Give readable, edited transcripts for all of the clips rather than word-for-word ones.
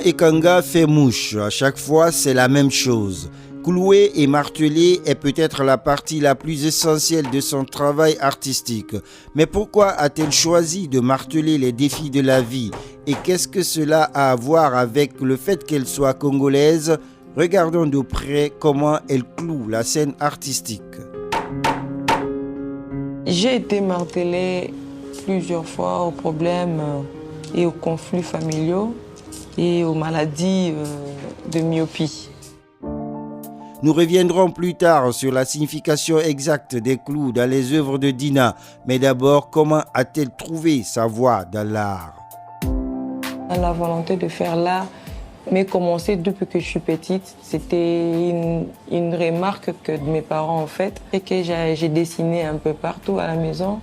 Ekanga fait mouche. À chaque fois, c'est la même chose. Clouer et marteler est peut-être la partie la plus essentielle de son travail artistique. Mais pourquoi a-t-elle choisi de marteler les défis de la vie? Et qu'est-ce que cela a à voir avec le fait qu'elle soit congolaise? Regardons de près comment elle cloue la scène artistique. J'ai été martelée plusieurs fois aux problèmes et aux conflits familiaux et aux maladies de myopie. Nous reviendrons plus tard sur la signification exacte des clous dans les œuvres de Dina. Mais d'abord, comment a-t-elle trouvé sa voie dans l'art? La volonté de faire l'art m'est commencée depuis que je suis petite. C'était une remarque que mes parents ont faite et que j'ai dessiné un peu partout à la maison.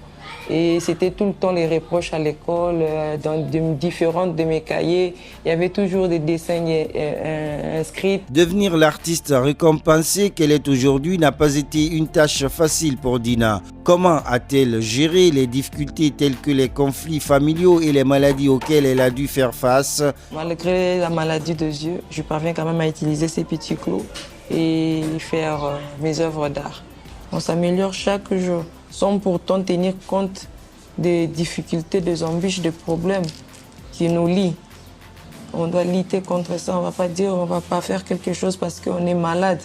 Et c'était tout le temps les reproches à l'école, dans différentes de mes cahiers. Il y avait toujours des dessins inscrits. Devenir l'artiste récompensé qu'elle est aujourd'hui n'a pas été une tâche facile pour Dina. Comment a-t-elle géré les difficultés telles que les conflits familiaux et les maladies auxquelles elle a dû faire face? Malgré la maladie de yeux, je parviens quand même à utiliser ces petits clous et faire mes œuvres d'art. On s'améliore chaque jour, sans pourtant tenir compte des difficultés, des embûches, des problèmes qui nous lient. On doit lutter contre ça. On ne va pas dire on ne va pas faire quelque chose parce qu'on est malade.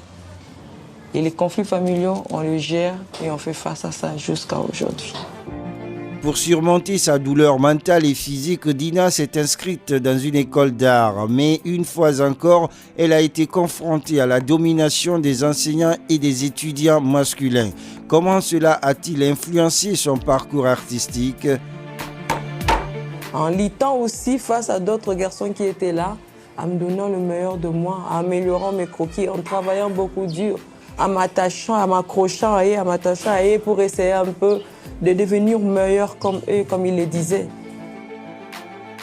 Et les conflits familiaux, on les gère et on fait face à ça jusqu'à aujourd'hui. Pour surmonter sa douleur mentale et physique, Dina s'est inscrite dans une école d'art. Mais une fois encore, elle a été confrontée à la domination des enseignants et des étudiants masculins. Comment cela a-t-il influencé son parcours artistique? En luttant aussi face à d'autres garçons qui étaient là, en me donnant le meilleur de moi, en améliorant mes croquis, en travaillant beaucoup dur, en m'attachant, en m'accrochant à eux pour essayer un peu de devenir meilleur comme eux, comme ils le disaient.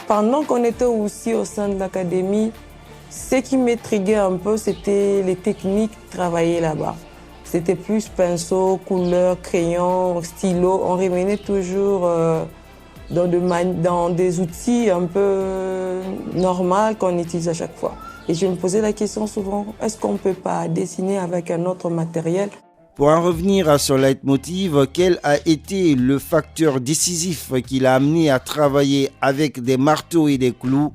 Pendant qu'on était aussi au sein de l'académie, ce qui m'intriguait un peu, c'était les techniques travaillées là-bas. C'était plus pinceau, couleur, crayon, stylo. On revenait toujours dans des outils un peu normaux qu'on utilise à chaque fois. Et je me posais la question souvent, est-ce qu'on ne peut pas dessiner avec un autre matériel? Pour en revenir à son leitmotiv, quel a été le facteur décisif qui l'a amené à travailler avec des marteaux et des clous?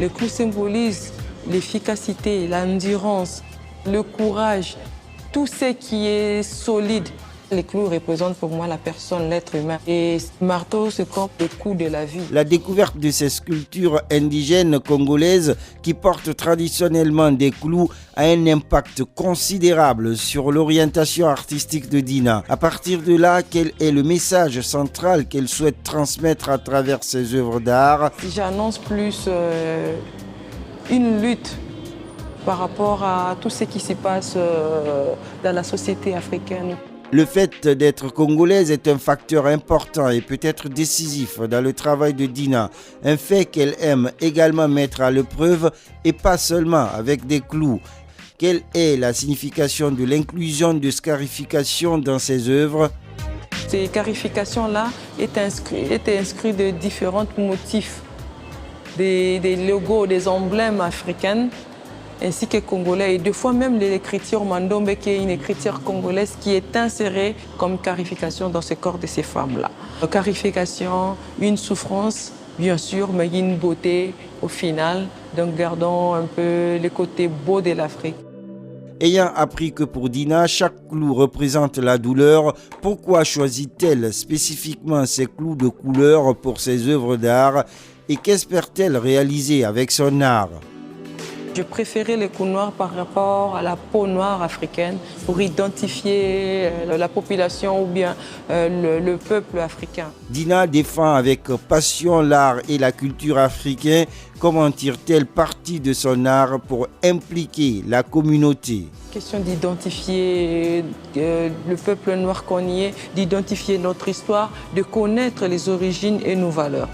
Le clou symbolise l'efficacité, l'endurance, le courage, tout ce qui est solide. Les clous représentent pour moi la personne, l'être humain. Et ce marteau, c'est comme le coup de la vie. La découverte de ces sculptures indigènes congolaises qui portent traditionnellement des clous a un impact considérable sur l'orientation artistique de Dina. À partir de là, quel est le message central qu'elle souhaite transmettre à travers ses œuvres d'art? J'annonce plus une lutte par rapport à tout ce qui se passe dans la société africaine. Le fait d'être congolaise est un facteur important et peut-être décisif dans le travail de Dina. Un fait qu'elle aime également mettre à l'épreuve et pas seulement avec des clous. Quelle est la signification de l'inclusion de scarification dans ses œuvres? Ces scarifications-là étaient inscrites de différents motifs, des logos, des emblèmes africains, ainsi que congolais. Et des fois même l'écriture Mandombe, qui est une écriture congolaise, qui est insérée comme scarification dans ce corps de ces femmes-là. Scarification, une souffrance, bien sûr, mais une beauté au final. Donc gardons un peu le côté beau de l'Afrique. Ayant appris que pour Dina, chaque clou représente la douleur, pourquoi choisit-elle spécifiquement ces clous de couleur pour ses œuvres d'art et qu'espère-t-elle réaliser avec son art? Je préférais les clous noirs par rapport à la peau noire africaine pour identifier la population ou bien le peuple africain. Dina défend avec passion l'art et la culture africaine. Comment tire-t-elle parti de son art pour impliquer la communauté? Question d'identifier le peuple noir qu'on y est, d'identifier notre histoire, de connaître les origines et nos valeurs.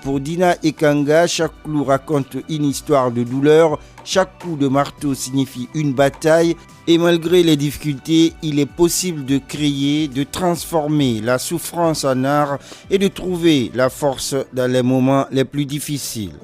Pour Dina Ekanga, chaque clou raconte une histoire de douleur, chaque coup de marteau signifie une bataille et malgré les difficultés, il est possible de créer, de transformer la souffrance en art et de trouver la force dans les moments les plus difficiles.